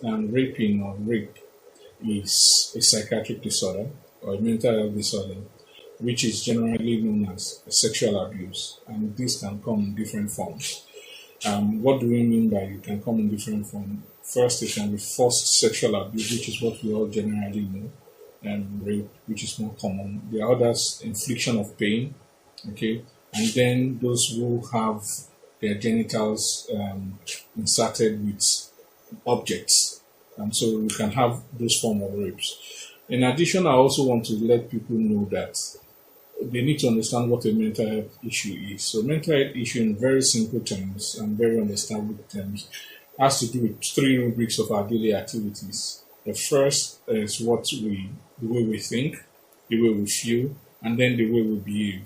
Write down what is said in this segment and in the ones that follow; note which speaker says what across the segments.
Speaker 1: raping or rape is a psychiatric disorder or a mental health disorder, which is generally known as sexual abuse, and this can come in different forms. What do we mean by it can come in different forms? First, it can be forced sexual abuse, which is what we all generally know, and rape, which is more common. The others, infliction of pain, okay, and then those who have their genitals inserted with objects, and so you can have those form of rapes. In addition, I also want to let people know that they need to understand what a mental health issue is. So mental health issue in very simple terms and very understandable terms has to do with three rubrics of our daily activities. The first is the way we think, the way we feel, and then the way we behave.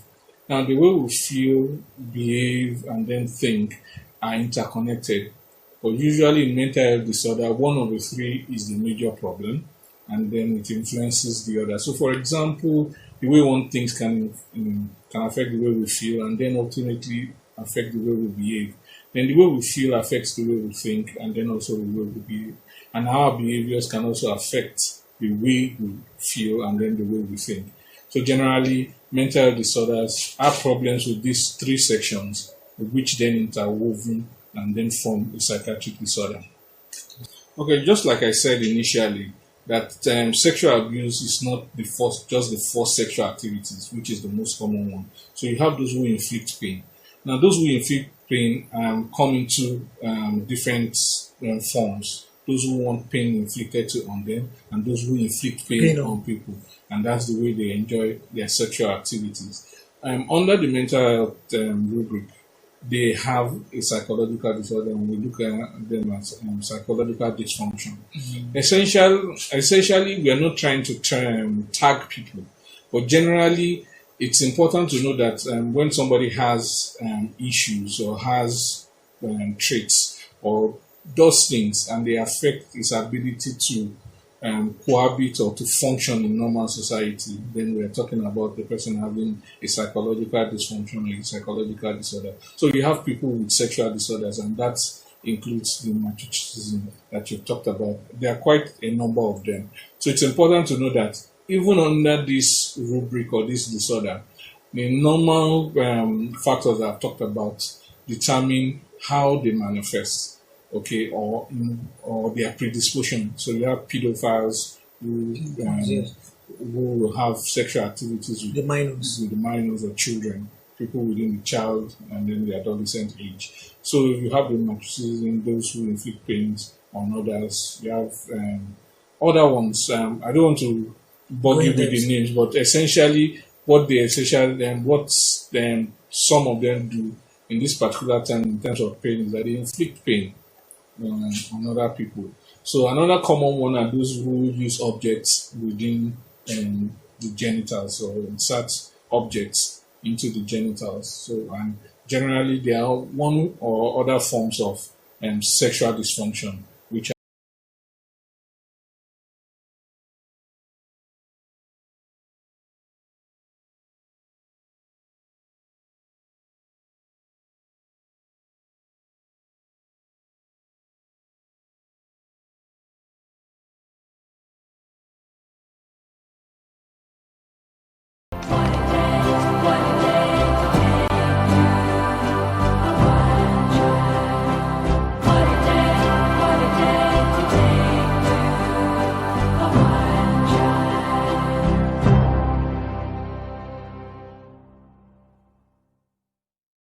Speaker 1: Now, the way we feel, behave, and then think are interconnected. But usually in mental health disorder, one of the three is the major problem, and then it influences the other. So, for example, the way one thinks can affect the way we feel, and then ultimately affect the way we behave. Then the way we feel affects the way we think, and then also the way we behave. And our behaviors can also affect the way we feel and then the way we think. So generally, mental health disorders have problems with these three sections, which then interwoven and then form a psychiatric disorder. Okay, just like I said initially, that sexual abuse is not just the first sexual activities, which is the most common one. So you have those who inflict pain. Now, those who inflict pain come into different forms. Those who want pain inflicted on them, and those who inflict pain on people. And that's the way they enjoy their sexual activities. Under the mental health rubric, they have a psychological disorder, and we look at them as psychological dysfunction. Essentially, we are not trying to tag people, but generally, it's important to know that when somebody has issues or has traits or does things and they affect his ability to cohabit or to function in normal society, then we're talking about the person having a psychological dysfunction or a psychological disorder. So you have people with sexual disorders, and that includes the masochism that you've talked about. There are quite a number of them. So it's important to know that even under this rubric or this disorder, the normal factors I've talked about determine how they manifest. Okay, or their predisposition. So you have pedophiles who will have sexual activities with the minors or children, people within the child and then the adolescent age. So you have the masochism, those who inflict pains on others. You have other ones. I don't want to bug you with the names, but essentially what some of them do in this particular time in terms of pain is that they inflict pain on other people. So another common one are those who use objects within the genitals or insert objects into the genitals. So and generally there are one or other forms of sexual dysfunction